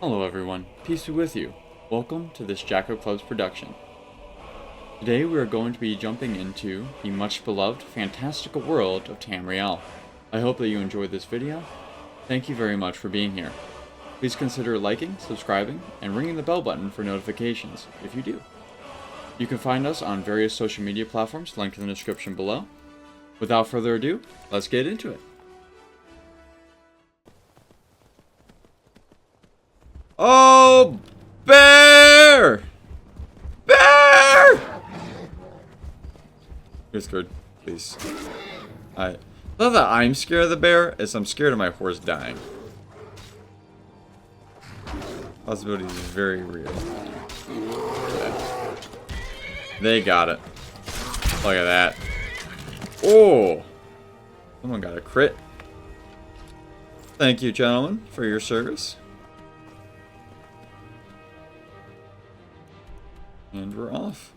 Hello everyone, peace be with you. Welcome to this Jacko Club's production. Today we are going to be jumping into the much beloved fantastical world of Tamriel. I hope that you enjoyed this video. Thank you very much for being here. Please consider liking, subscribing, and ringing the bell button for notifications if you do. You can find us on various social media platforms linked in the description below. Without further ado, let's get into it. Oh, bear! Bear! You're scared, please. Not that I'm scared of the bear, as I'm scared of my horse dying. Possibility is very real. Okay. They got it. Look at that. Oh! Someone got a crit. Thank you, gentlemen, for your service. And we're off.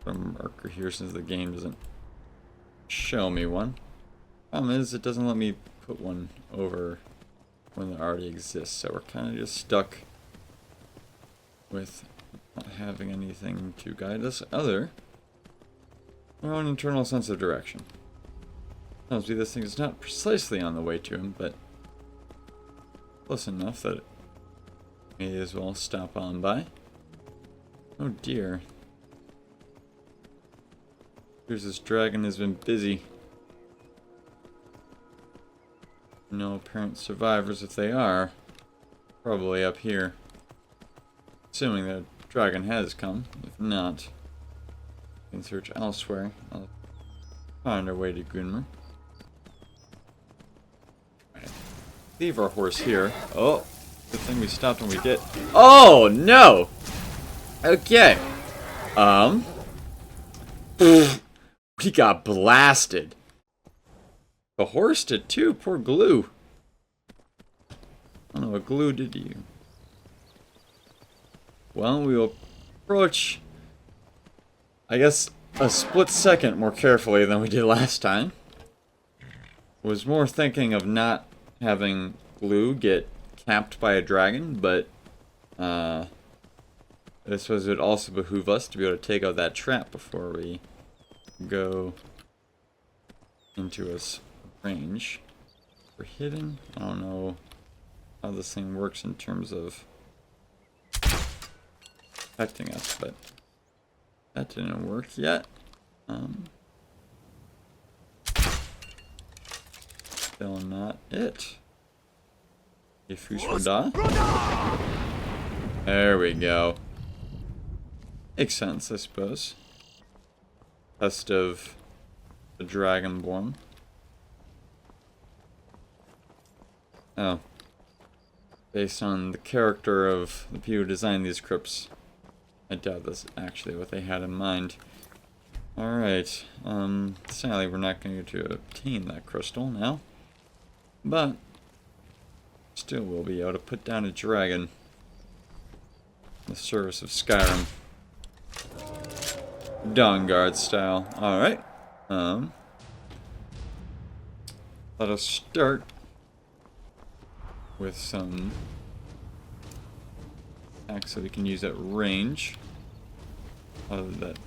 Put a marker here since the game doesn't show me one. Problem is, it doesn't let me put one over one that already exists, so we're kind of just stuck with not having anything to guide us other than our own internal sense of direction. Tells me this thing is not precisely on the way to him, but close enough that it may as well stop on by. Oh dear. Here's this dragon has been busy. No apparent survivors if they are. Probably up here. Assuming that a dragon has come. If not, we can search elsewhere. I'll find our way to Gunmer. Right. Leave our horse here. Oh! Good thing we stopped when we did. Oh, no! Okay. We got blasted. The horse did too, poor Glue. I don't know what Glue did to you. Well, we will approach, I guess, a split second more carefully than we did last time. Was more thinking of not having Glue get capped by a dragon, but I suppose it would also behoove us to be able to take out that trap before we go into its range. We're hidden. I don't know how this thing works in terms of affecting us, but that didn't work yet. Still not it. There we go. Makes sense, I suppose. Test of the Dragonborn. Oh. Based on the character of the people who designed these crypts, I doubt that's actually what they had in mind. Alright. Sadly, we're not going to obtain that crystal now. But still, we'll be able to put down a dragon in the service of Skyrim. Dawnguard style. Alright. Let us start with some attacks that we can use at range. Other than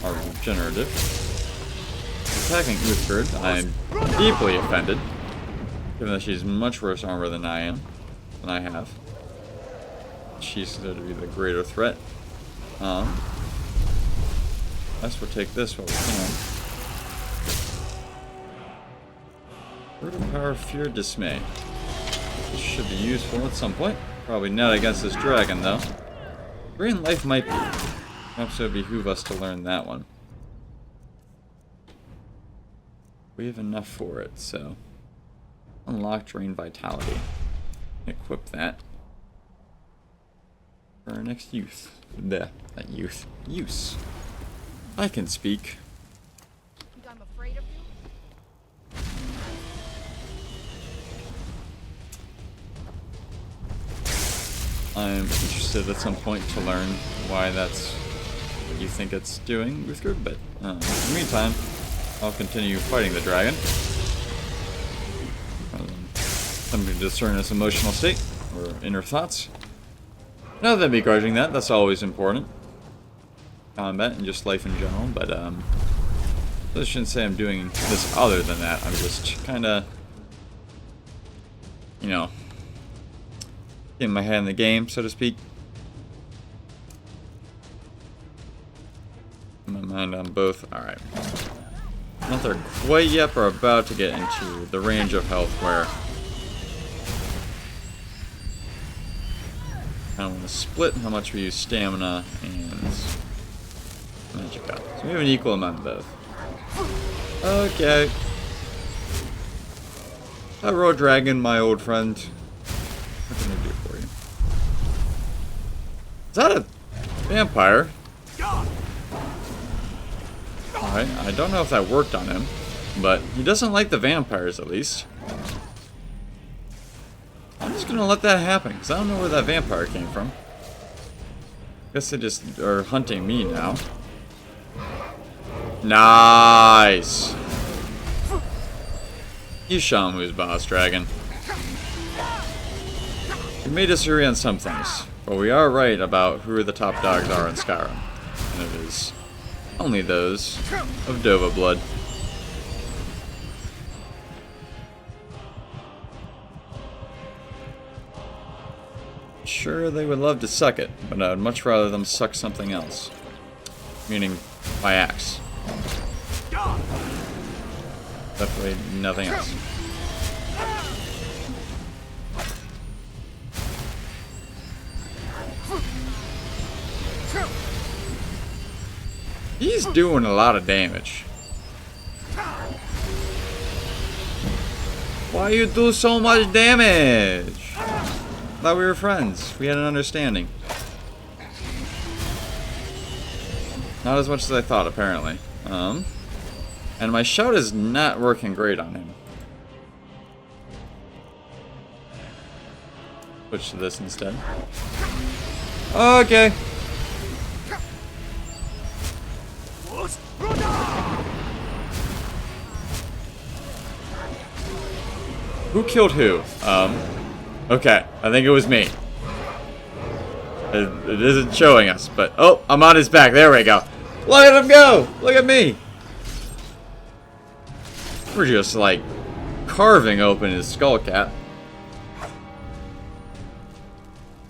are regenerative. Attacking Uthgerd, I'm deeply offended. Given that she's much worse armor than I am. Than I have. She's going to be the greater threat. Let's take this while we can. Word of power, fear, dismay. This should be useful at some point. Probably not against this dragon, though. Green life might be. Perhaps it would behoove us to learn that one. We have enough for it, so. Unlock drain vitality. Equip that. For our next use. Not youth. Use. I can speak. Think I'm afraid of you? I'm interested at some point to learn why that's what you think it's doing, Uthgerd, but in the meantime, I'll continue fighting the dragon. Something to discern his emotional state or inner thoughts. Not that begrudging that, that's always important. Combat and just life in general, but I shouldn't say I'm doing this other than that. I'm just kinda, you know, getting my head in the game, so to speak. My mind on both. Alright. Not there quite yet, but we're about to get into the range of health where I want to split how much we use stamina and magic up. So we have an equal amount of both. Okay. Hello, dragon, my old friend. What can I do for you? Is that a vampire? Alright, I don't know if that worked on him, but he doesn't like the vampires, at least. I'm just gonna let that happen, because I don't know where that vampire came from. Guess they just are hunting me now. Nice! You show him who's boss, dragon. We may disagree on some things, but we are right about who the top dogs are in Skyrim. And it is only those of Dova blood. Sure, they would love to suck it, but I would much rather them suck something else. Meaning, my axe. Definitely nothing else. He's doing a lot of damage. Why you do so much damage? Thought we were friends. We had an understanding. Not as much as I thought, apparently. And my shout is not working great on him. Switch to this instead. Okay. Who killed who? Okay, I think it was me. It isn't showing us, but oh, I'm on his back. There we go. Look at him go! Look at me! We're just like carving open his skull cap.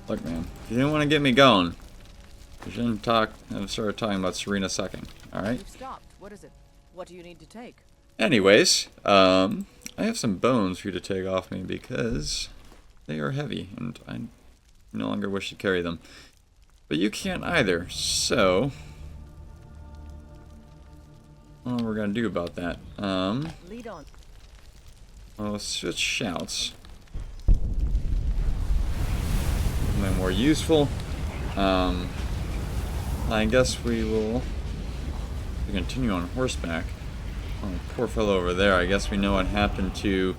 Look, man, if you didn't want to get me going, you shouldn't have started talking about Serena sucking. All right. You've stopped. What is it? What do you need to take? Anyways, I have some bones for you to take off me because they are heavy, and I no longer wish to carry them. But you can't either, so I don't know what we're gonna do about that. Lead on. I'll switch shouts. Something more useful. I guess we will continue on horseback. Oh, poor fellow over there. I guess we know what happened to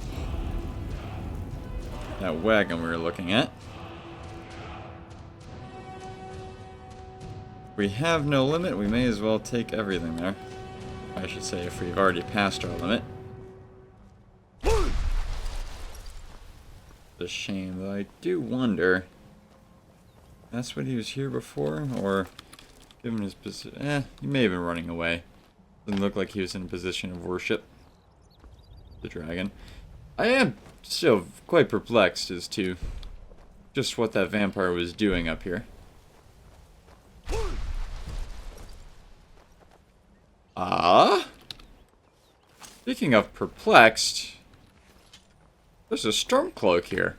that wagon we were looking at. We have no limit. We may as well take everything there. I should say if we've already passed our limit. It's a shame, though I do wonder. That's what he was here before, or given his position. He may have been running away. Doesn't look like he was in a position of worship. The dragon. I am still quite perplexed as to just what that vampire was doing up here. Speaking of perplexed, there's a stormcloak here.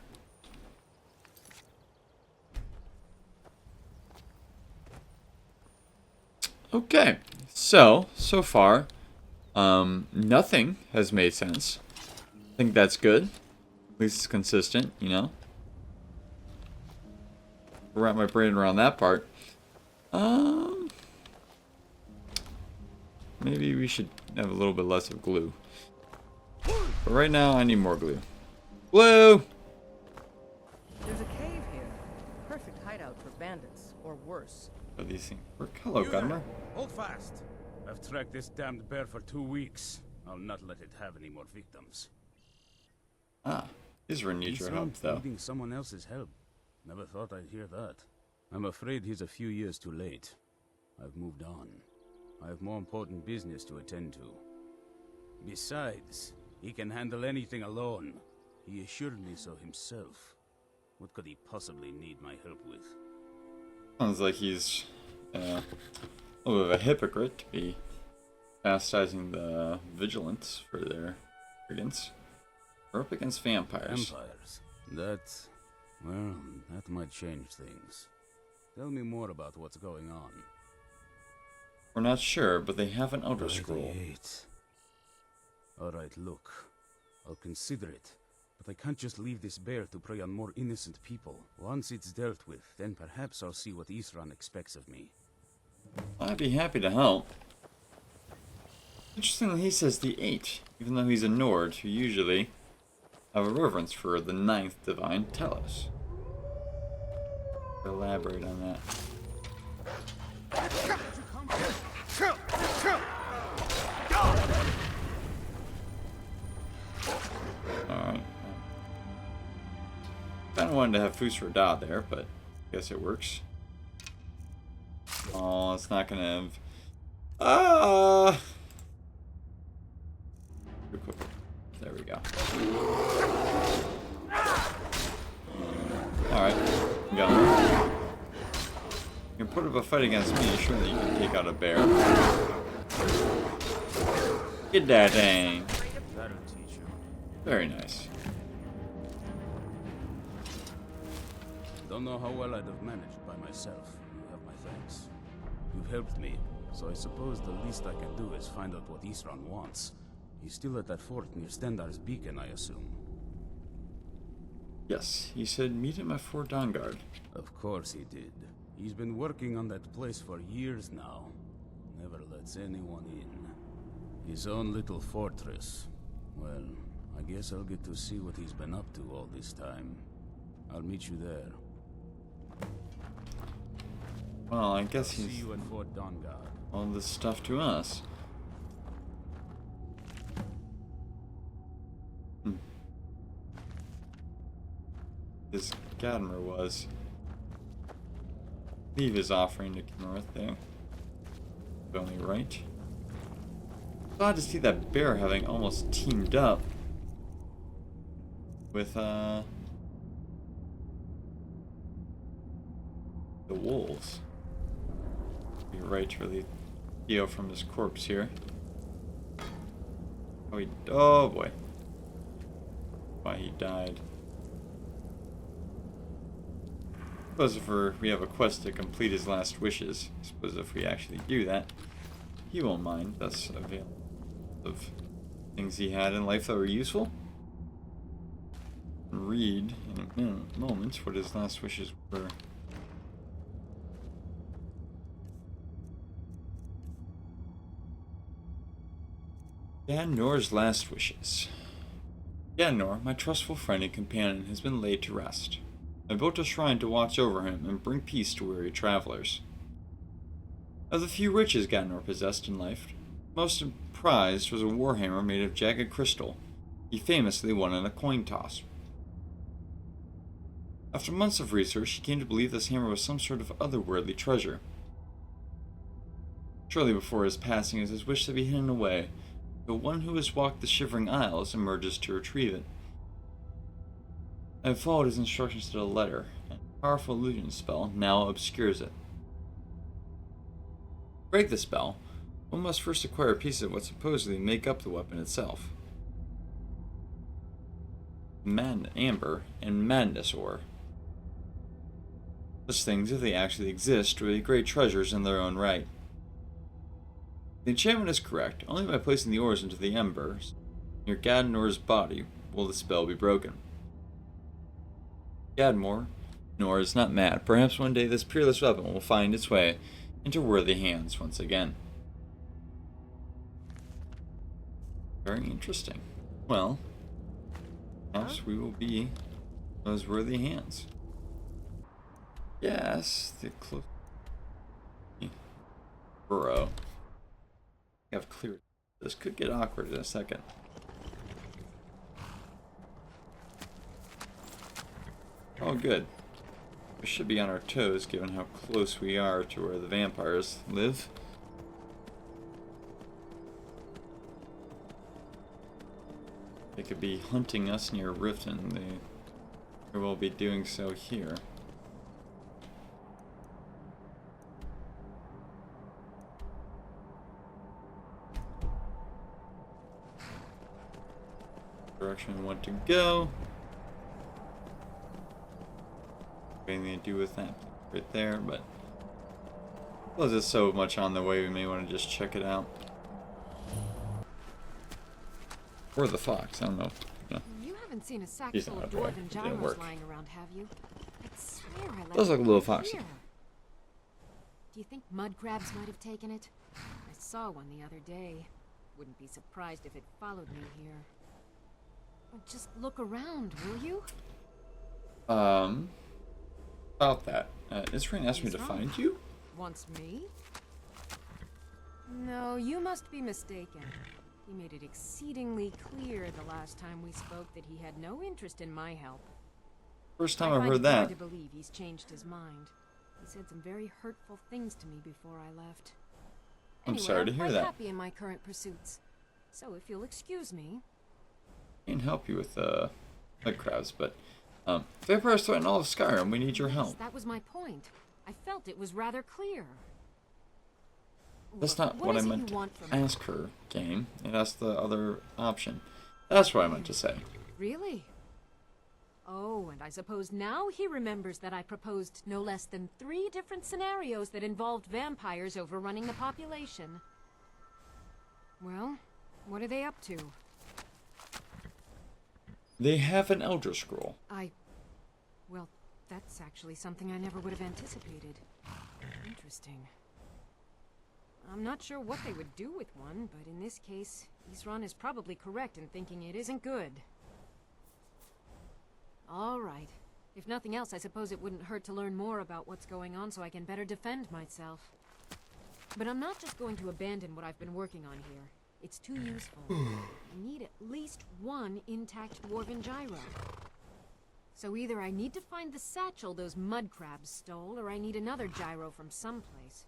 Okay, so far, nothing has made sense. I think that's good. At least it's consistent, you know? Wrap my brain around that part. Maybe we should have a little bit less of glue. But right now, I need more glue. Glue! There's a cave here. Perfect hideout for bandits, or worse. What do these things work? Hello, Gunmer. Hold fast. I've tracked this damned bear for 2 weeks. I'll not let it have any more victims. Ah, Isra needs your help, Isran though. needing someone else's help. Never thought I'd hear that. I'm afraid he's a few years too late. I've moved on. I have more important business to attend to. Besides, he can handle anything alone. He assured me so himself. What could he possibly need my help with? Sounds like he's a little bit of a hypocrite to be chastising the vigilance for their arrogance. We're up against vampires. Vampires? Well, that might change things. Tell me more about what's going on. We're not sure, but they have an outer Right, scroll. Alright, look. I'll consider it. But I can't just leave this bear to prey on more innocent people. Once it's dealt with, then perhaps I'll see what Isran expects of me. I'd be happy to help. Interestingly, he says the 8, even though he's a Nord who usually have a reverence for the 9th divine Telos. Elaborate on that. Alright. Kinda wanted to have Fusra Da there, but I guess it works. Oh, it's not gonna have... There we go. Alright, go. You can put up a fight against me, surely you can take out a bear. Get that thing. That'll teach you. Very nice. Don't know how well I'd have managed by myself. You have my thanks. You've helped me, so I suppose the least I can do is find out what Isran wants. He's still at that fort near Stendar's beacon, I assume. Yes, he said meet him at Fort Dawnguard. Of course he did. He's been working on that place for years now. Never lets anyone in. His own little fortress. Well, I guess I'll get to see what he's been up to all this time. I'll meet you there. Well, I guess See he's you at Fort Dawnguard. all this stuff to us. This Gadmer was. Leave his offering to Kenrith there. Only right. Glad to see that bear having almost teamed up with the wolves. You're right to relieve Theo from his corpse here. Oh boy. Why he died. I suppose if we have a quest to complete his last wishes, I suppose if we actually do that, he won't mind us availing of things he had in life that were useful. Read in a moment what his last wishes were. Gadnor's last wishes. Gadnor, my trustful friend and companion, has been laid to rest. I built a shrine to watch over him and bring peace to weary travelers. Of the few riches Gadnor possessed in life, most prized was a warhammer made of jagged crystal he famously won in a coin toss. After months of research, he came to believe this hammer was some sort of otherworldly treasure. Shortly before his passing, it was his wish to be hidden away, but one who has walked the Shivering Isles emerges to retrieve it. I have followed his instructions to the letter, and a powerful illusion spell now obscures it. To break the spell, one must first acquire a piece of what supposedly make up the weapon itself. Amber and Madness Ore. Such things, if they actually exist, would be great treasures in their own right. The enchantment is correct. Only by placing the ores into the embers near Gadnor's body will the spell be broken. Gadmore, nor is not mad. Perhaps one day this peerless weapon will find its way into worthy hands once again. Very interesting. Well, perhaps we will be those worthy hands. Yes, the close burrow. I have cleared. This could get awkward in a second. Oh, good. We should be on our toes, given how close we are to where the vampires live. They could be hunting us near Riften. They will be doing so here. Direction we want to go. Anything to do with that right there, but well, there's so much on the way we may want to just check it out. Or the fox, I don't know. No. You haven't seen a sack He's full not of a boy. dwarven It didn't gyros work. lying around, have you? I swear I left Does look a it little right foxy. here. Do you think mud crabs might have taken it? I saw one the other day. Wouldn't be surprised if it followed me here. Well, just look around, will you? About that. Israel asked me to find you? Wants me? No, you must be mistaken. He made it exceedingly clear the last time we spoke that he had no interest in my help. First time I I've find heard it hard that. to believe he's changed his mind. He said some very hurtful things to me before I left. I'm Anyway, sorry to hear quite that. happy in my current pursuits. So if you'll excuse me. I can help you with mud crabs, but vampires threaten all of Skyrim. We need your Yes, help. that was my point. I felt it was rather clear. That's Look, not what I is it meant you to want from me? ask her, game. And that's the other option. That's what I meant to say. Really? Oh, and I suppose now he remembers that I proposed no less than 3 different scenarios that involved vampires overrunning the population. Well, what are they up to? They have an Elder Scroll. Well, that's actually something I never would have anticipated. Interesting. I'm not sure what they would do with one, but in this case, Isran is probably correct in thinking it isn't good. All right. If nothing else, I suppose it wouldn't hurt to learn more about what's going on so I can better defend myself. But I'm not just going to abandon what I've been working on here. It's too useful. I need at least 1 intact dwarven gyro. So either I need to find the satchel those mud crabs stole, or I need another gyro from someplace.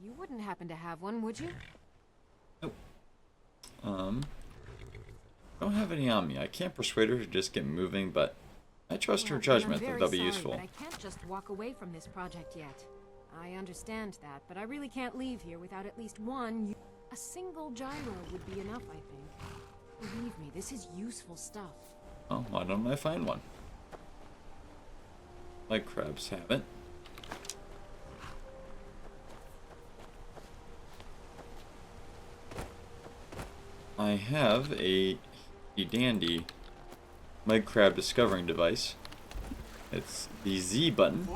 You wouldn't happen to have one, would you? Don't have any on me. I can't persuade her to just get moving, but I trust her Well, then judgment I'm that very they'll be sorry, useful. But I can't just walk away from this project yet. I understand that, but I really can't leave here without at least one. A single gyro would be enough, I think. Believe me, this is useful stuff. Oh, why don't I find one? Like crabs have it. I have a dandy mud crab discovering device. It's the Z button.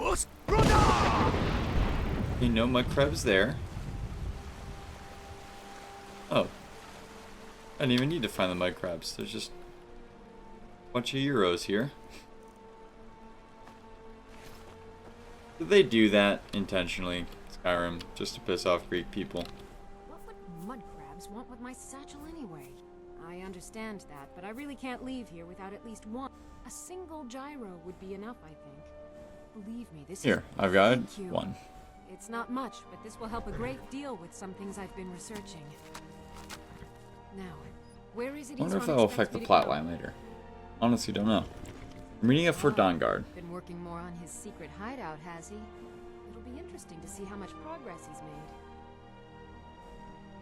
Okay, no mud crabs there. Oh. I didn't even need to find the mud crabs. There's just a bunch of Euros here. Did they do that intentionally, Skyrim, just to piss off Greek people? What would mud crabs want with my satchel anyway? I understand that, but I really can't leave here without at least one. A single gyro would be enough, I think. Believe me, this Here, I've got Thank you. one. It's not much, but this will help a great deal with some things I've been researching. Now, where is it? I wonder if Isran that will expects affect the me to plot go? line later. Honestly, don't know. I'm reading it for Dawnguard. Been working more on his secret hideout, has he? It'll be interesting to see how much progress he's made.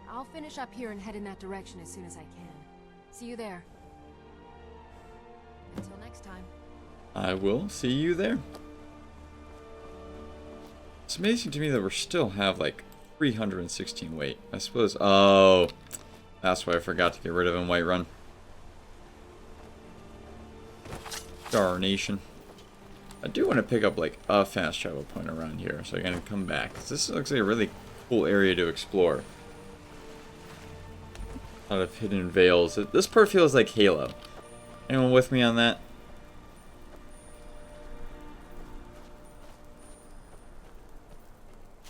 I'll finish up here and head in that direction as soon as I can. See you there. Until next time. I will see you there. It's amazing to me that we still have like 316 weight. I suppose. Oh, that's why I forgot to get rid of him. Whiterun. Darnation. I do want to pick up like a fast travel point around here so I can come back. 'Cause this looks like a really cool area to explore. A lot of hidden veils. This part feels like Halo. Anyone with me on that?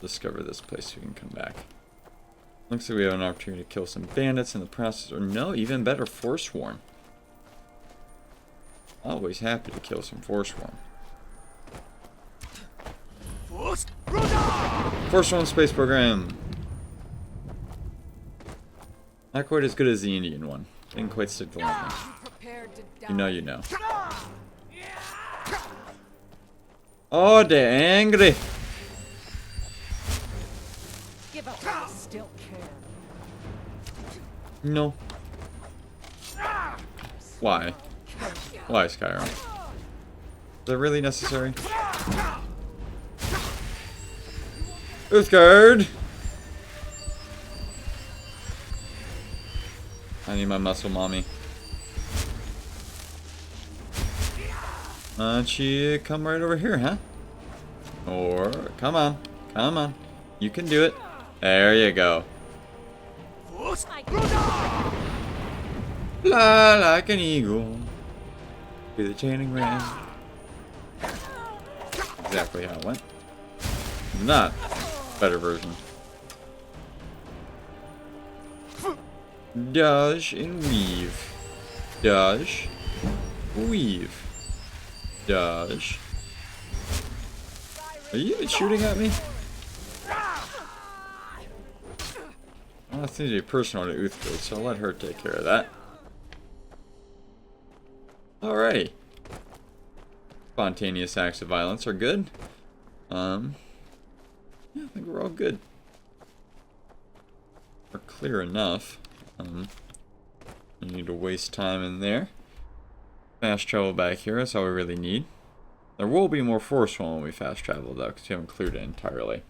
Discover this place so we can come back. Looks like we have an opportunity to kill some bandits in the process, or no, even better, Forsworn. Always happy to kill some Forsworn. Force One space program. Not quite as good as the Indian one. Didn't quite stick the landing. You know, you know. Oh, they're angry. Give up while I still care. No. Why? Why, Skyrim? Is that really necessary? Uthgard! I need my muscle mommy. Why don't you come right over here, huh? Or, come on. Come on. You can do it. There you go. Fly like an eagle through the chaining ring. Exactly how it went. Not better version. Dodge and weave. Dodge. Weave. Dodge. Are you even shooting at me? Well, that seems to be personal to Uthgard, so I'll let her take care of that. Alrighty. Spontaneous acts of violence are good. Yeah, I think we're all good. We're clear enough. I need to waste time in there. Fast travel back here, that's all we really need. There will be more forceful when we fast travel though, because we haven't cleared it entirely.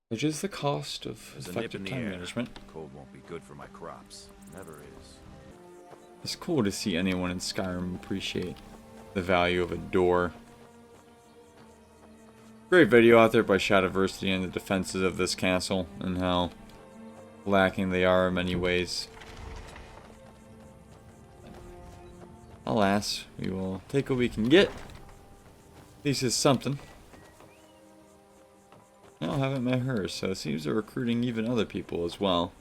Which is the cost of effective time management. Cold won't be good for my crops. Never is. It's cool to see anyone in Skyrim appreciate the value of a door. Great video out there by Shadowversity and the defenses of this castle and how lacking they are in many ways. Alas, we will take what we can get. At least it's something. I haven't met her, so it seems they're recruiting even other people as well.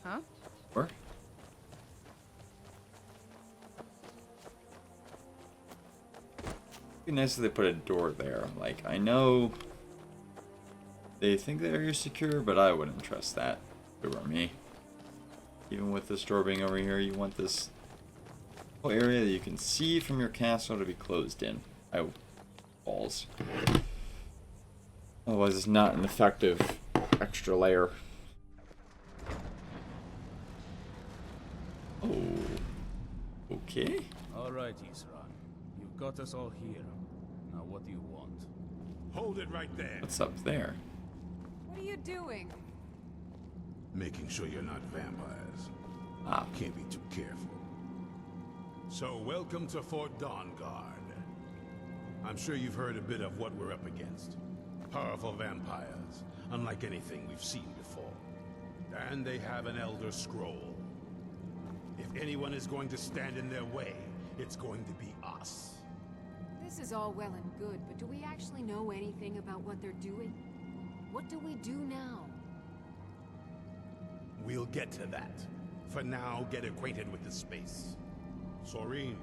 Huh? Or? It'd be nice if they put a door there. Like, I know they think the area's secure, but I wouldn't trust that if it were me. Even with this door being over here, you want this whole area that you can see from your castle to be closed in. Oh, balls. Otherwise, it's not an effective extra layer. Oh. Okay. Alright, Isran. You've got us all here. Now what do you want? Hold it right there. What's up there? What are you doing? Making sure you're not vampires. Ah. Can't be too careful. So, welcome to Fort Dawnguard. I'm sure you've heard a bit of what we're up against. Powerful vampires, unlike anything we've seen before. And they have an Elder Scroll. If anyone is going to stand in their way, it's going to be us. This is all well and good, but do we actually know anything about what they're doing? What do we do now? We'll get to that. For now, get acquainted with the space. Soreen,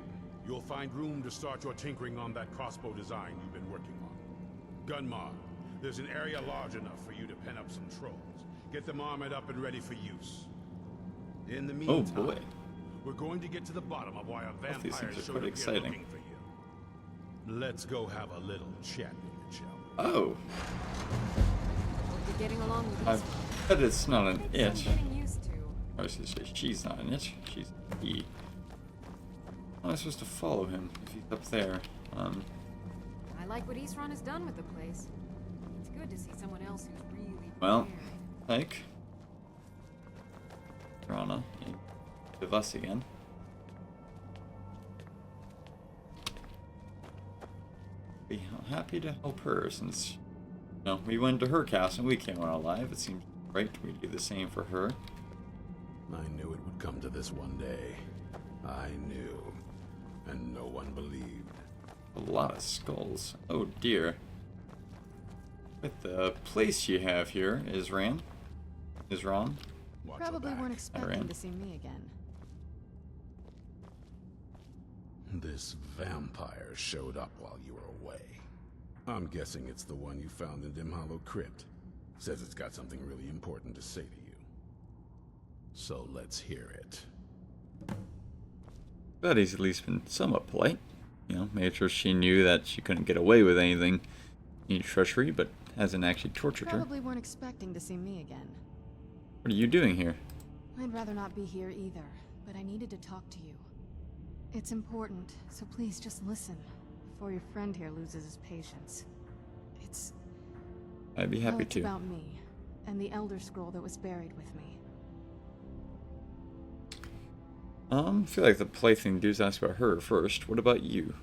you'll find room to start your tinkering on that crossbow design you've been working on. Gunmar, there's an area large enough for you to pen up some trolls. Get them armored up and ready for use. In the meantime, Oh boy. we're going to get to the bottom of why a Both these vampire things are showed quite up here exciting. looking for you. Let's go have a little chat, shall we? Oh. Hope you're getting along with I this. bet it's not an It's itch. some getting used to. I was gonna say she's not an itch. She's an E. How am I supposed to follow him if he's up there? I like what Isran has done with the place. It's good to see someone else who's really Well, prepared. like Rana, of us again. Be happy to help her since we went to her castle and we came out alive. It seems right we do the same for her. I knew it would come to this one day. I knew. And no one believed. A lot of skulls. Oh dear. With the place you have here, Isran. Watch your Probably back. weren't expecting ran. to see me again. This vampire showed up while you were away. I'm guessing it's the one you found in Dim Hollow Crypt. Says it's got something really important to say to you. So let's hear it. But he's at least been somewhat polite. You know, made sure she knew that she couldn't get away with anything in treachery, but hasn't actually tortured her. Probably weren't expecting to see me again. What are you doing here? I'd rather not be here either, but I needed to talk to you. It's important, so please just listen, before your friend here loses his patience. I'd be happy It's to. about me, and the Elder Scroll that was buried with me. I feel like the plaything dudes ask about her first. What about you?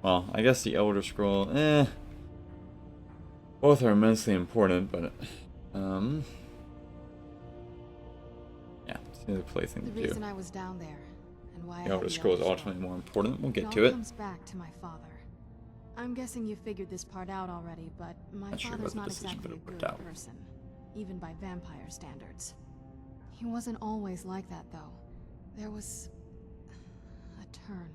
Well, I guess the Elder Scroll, both are immensely important, but, yeah, it's the other plaything The to do. reason I was down there, and why The Elder Scroll is ultimately more important. We'll get to it. comes back to my father. I'm guessing you figured this part out already, but my Not sure father's about the not decision, exactly a but it worked good out. person, even by vampire standards. He wasn't always like that, though. There was a turn.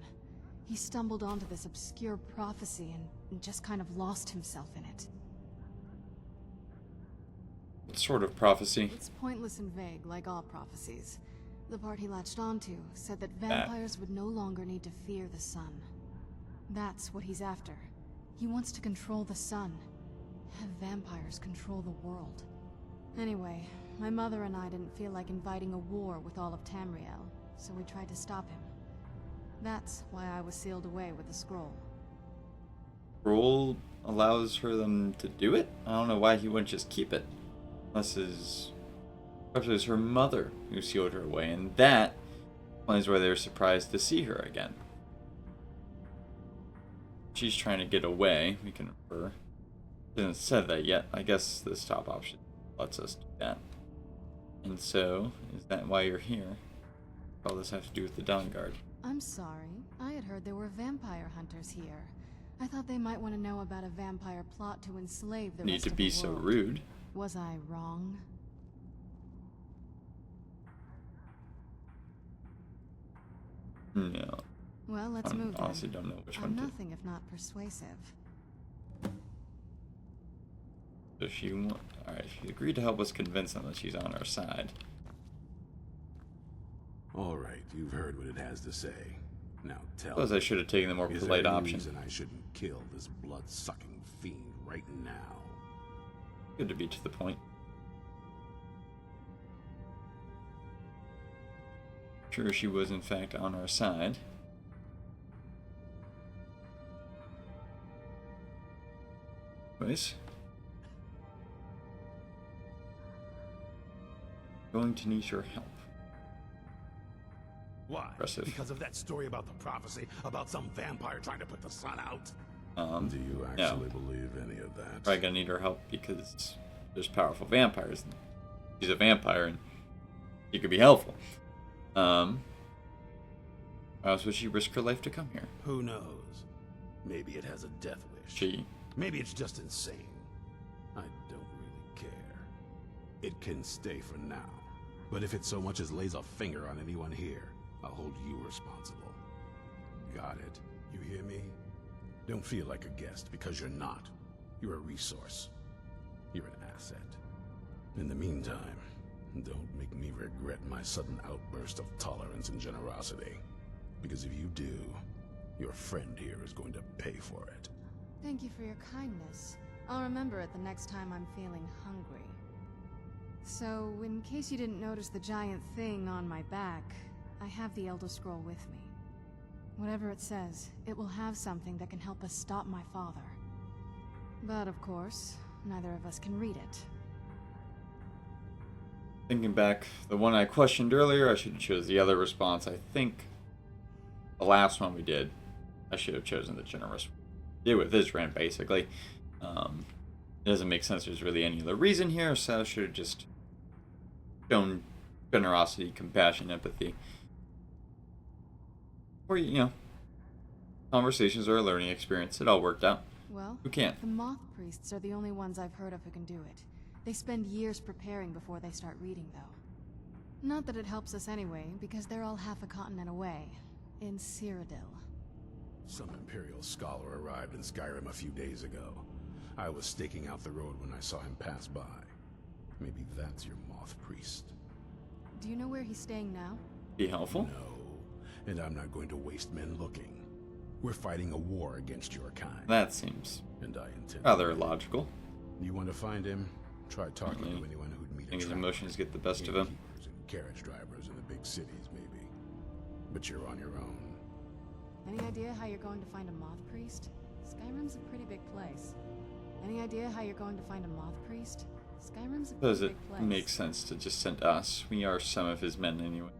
He stumbled onto this obscure prophecy and just kind of lost himself in it. What sort of prophecy? It's pointless and vague, like all prophecies. The part he latched onto said that vampires would no longer need to fear the sun. That's what he's after. He wants to control the sun. Have vampires control the world. Anyway, my mother and I didn't feel like inviting a war with all of Tamriel, so we tried to stop him. That's why I was sealed away with the scroll. Scroll allows her them to do it? I don't know why he wouldn't just keep it. Unless perhaps it was her mother who sealed her away, and that is why they were surprised to see her again. She's trying to get away, we can infer. She hasn't said that yet. I guess this top option lets us do that. And so, is that why you're here? All this has to do with the Dawn Guard. I'm sorry. I had heard there were vampire hunters here. I thought they might want to know about a vampire plot to enslave the Need rest to of be the so world. rude. Was I wrong? No. Well, let's I move honestly then. don't know which I'm one to. nothing if not persuasive. So alright, she agreed to help us convince them that she's on our side. All right, you've heard what it has to say. Now tell Suppose I should have taken the more is polite there any option. reason I shouldn't kill this blood-sucking fiend right now? Good to be to the point. Sure, she was in fact on our side. Anyways. Going to need your help. Why? Impressive. Because of that story about the prophecy about some vampire trying to put the sun out? Do you no. actually believe any of that? Probably gonna need her help because there's powerful vampires. She's a vampire and she could be helpful. Why else would she risk her life to come here? Who knows? Maybe it has a death wish. She. Maybe it's just insane. I don't really care. It can stay for now. But if it so much as lays a finger on anyone here, I'll hold you responsible. Got it? You hear me? Don't feel like a guest, because you're not. You're a resource. You're an asset. In the meantime, don't make me regret my sudden outburst of tolerance and generosity. Because if you do, your friend here is going to pay for it. Thank you for your kindness. I'll remember it the next time I'm feeling hungry. So, in case you didn't notice the giant thing on my back, I have the Elder Scroll with me. Whatever it says, it will have something that can help us stop my father. But of course, neither of us can read it. Thinking back, the one I questioned earlier, I should have chose the other response. I think the last one we did, I should have chosen the generous. Did with Isran, basically. It doesn't make sense there's really any other reason here, so I should have just shown generosity, compassion, empathy. Or, you know, conversations are a learning experience. It all worked out. Well, Who can't? the moth priests are the only ones I've heard of who can do it. They spend years preparing before they start reading, though. Not that it helps us anyway, because they're all half a continent away. In Cyrodiil. Some Imperial scholar arrived in Skyrim a few days ago. I was staking out the road when I saw him pass by. Maybe that's your moth priest. Do you know where he's staying now? Be helpful. No, and I'm not going to waste men looking. We're fighting a war against your kind. That seems And I intend. rather logical. You want to find him? Try talking Certainly. to anyone who'd meet I think his a emotions get the best of him. Gatekeepers and carriage drivers in the big cities, maybe. But you're on your own. Any idea how you're going to find a moth priest? Skyrim's a pretty big place. Any idea how you're going to find a moth priest? Skyrim's a Does pretty it big place. make sense to just send us? We are some of his men anyway.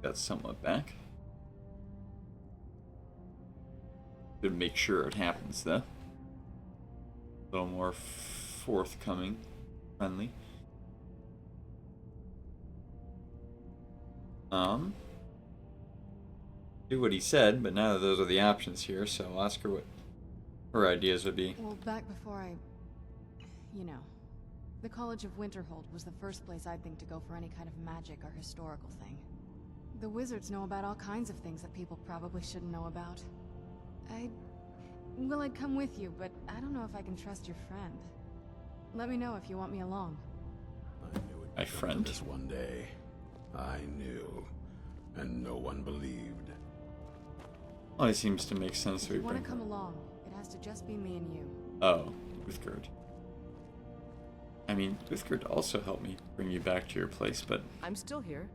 That's somewhat back. To make sure it happens though. A little more forthcoming, friendly. Do what he said, but none of those are the options here, so I'll ask her what her ideas would be. Well, back before I... You know. The College of Winterhold was the first place I'd think to go for any kind of magic or historical thing. The wizards know about all kinds of things that people probably shouldn't know about. Well, I'd come with you, but I don't know if I can trust your friend. Let me know if you want me along. I knew it'd My come to friend. this one day. I knew. And no one believed. Well, it seems to make sense If that we you want bring to her. come along, it has to just be me and you. Oh, Uthgerd. I mean, Uthgerd also helped me bring you back to your place, but I'm still here.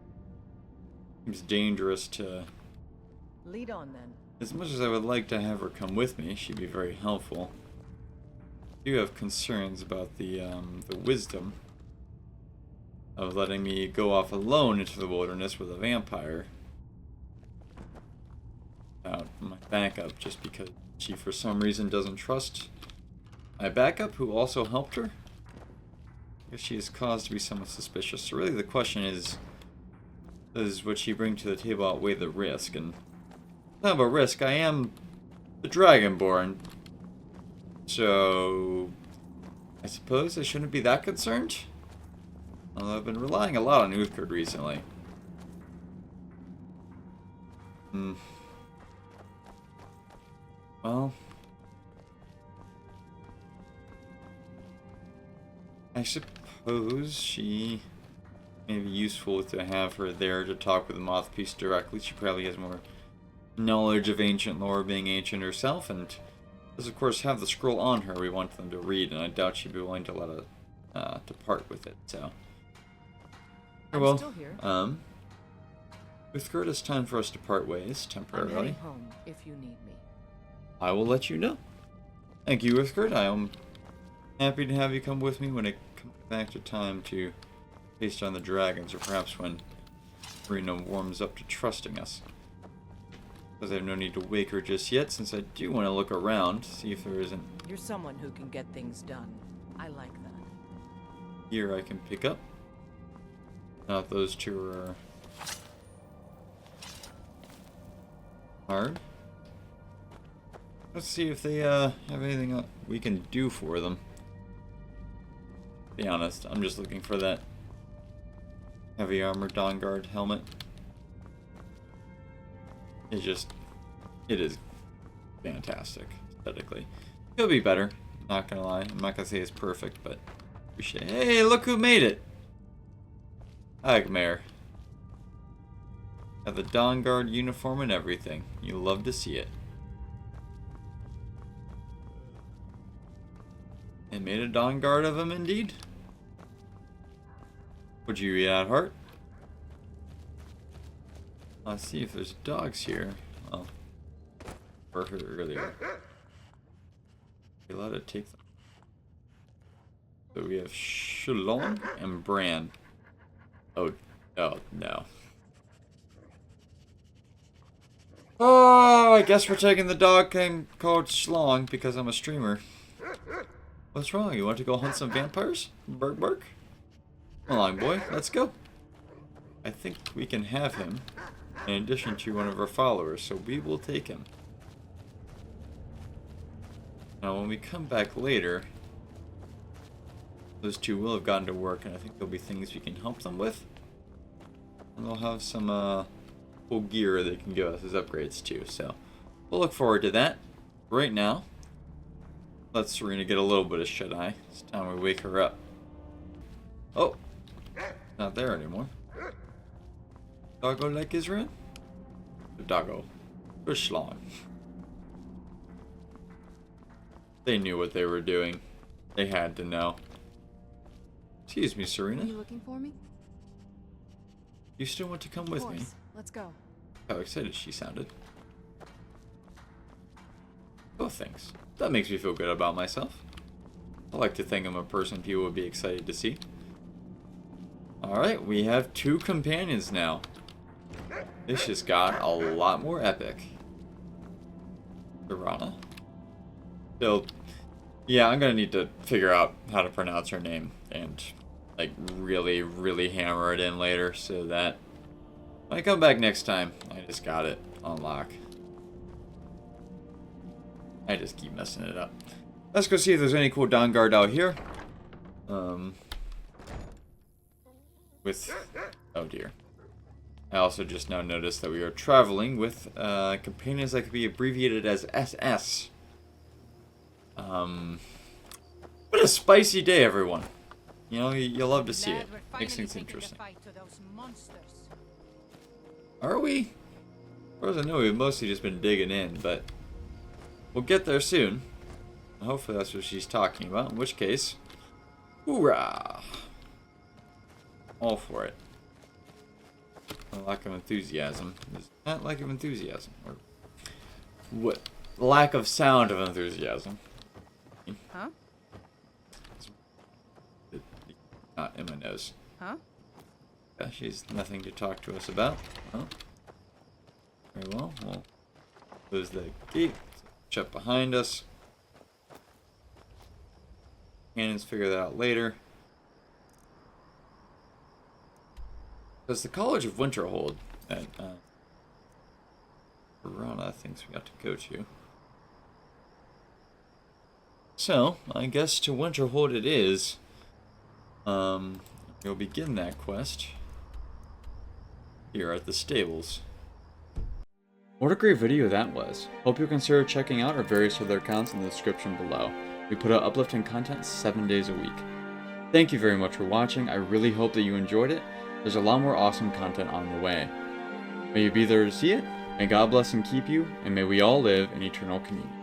seems dangerous to... Lead on then. As much as I would like to have her come with me, she'd be very helpful. I do have concerns about the wisdom of letting me go off alone into the wilderness with a vampire without my backup, just because she for some reason doesn't trust my backup, who also helped her. I guess she is caused to be somewhat suspicious. So really the question is, does what she bring to the table outweigh the risk? And not of a risk, I am the Dragonborn, so I suppose I shouldn't be that concerned. Although I've been relying a lot on Uthgerd recently. Well, I suppose she may be useful to have her there to talk with the Moth Priest directly. She probably has more knowledge of ancient lore, being ancient herself, and does of course have the scroll on her we want them to read, and I doubt she'd be willing to let us depart with it, so. I'm still here. Uthgerd, it's time for us to part ways, I'm temporarily. heading home if you need me. I will let you know. Thank you, Uthgerd. I am happy to have you come with me when it comes back to time to face on the dragons, or perhaps when Rena warms up to trusting us. Because I have no need to wake her just yet, since I do want to look around, see if there isn't You're someone who can get things done. I like that. gear I can pick up. Not those two are hard. Let's see if they have anything we can do for them. Be honest, I'm just looking for that heavy armor Dawnguard helmet. It is fantastic aesthetically. Could be better, not gonna lie. I'm not gonna say it's perfect, but appreciate it. Hey, look who made it! Agmare. Got the Dawnguard uniform and everything. You love to see it. They made a Dawnguard of him indeed. Would you eat at heart? Let's see if there's dogs here. Well, or earlier. We let it take them. So we have Shalom and Bran. Oh no. Oh, I guess we're taking the dog named called Schlong because I'm a streamer. What's wrong? You want to go hunt some vampires? Bark bark. Come along, boy. Let's go. I think we can have him in addition to one of our followers, so we will take him. Now, when we come back later, those two will have gotten to work, and I think there'll be things we can help them with. And they'll have some cool gear they can give us as upgrades too. So we'll look forward to that. Right now, let Serena get a little bit of shut-eye. It's time we wake her up. Oh, not there anymore. Doggo like Israel? The doggo. Or schlong. They knew what they were doing. They had to know. Excuse me, Serena. Are you looking for me? You still want to come with me? Let's go. How excited she sounded. Oh, thanks. That makes me feel good about myself. I like to think I'm a person people would be excited to see. Alright, we have 2 companions now. This just got a lot more epic. Irana. So, yeah, I'm gonna need to figure out how to pronounce her name and, like, really, really hammer it in later so that when I come back next time, I just got it on lock. I just keep messing it up. Let's go see if there's any cool Dawnguard out here. Oh dear. I also just now noticed that we are traveling with companions that could be abbreviated as SS. What a spicy day, everyone. You know, you'll love to see it. Makes things interesting. Are we? As far as I know, we've mostly just been digging in, but we'll get there soon. Hopefully that's what she's talking about, in which case, hoorah! All for it. A lack of enthusiasm. Is that lack of enthusiasm? Or what? Lack of sound of enthusiasm. Huh? Not in my nose. Huh? Yeah, she's nothing to talk to us about. Well, very well. We'll close the gate. Shut behind us. Cannons figure that out later. Does the College of Winterhold that Verona thinks we got to go to? So, I guess to Winterhold it is. We'll begin that quest here at the stables. What a great video that was. Hope you'll consider checking out our various other accounts in the description below. We put out uplifting content 7 days a week. Thank you very much for watching. I really hope that you enjoyed it. There's a lot more awesome content on the way. May you be there to see it. May God bless and keep you, and may we all live in eternal communion.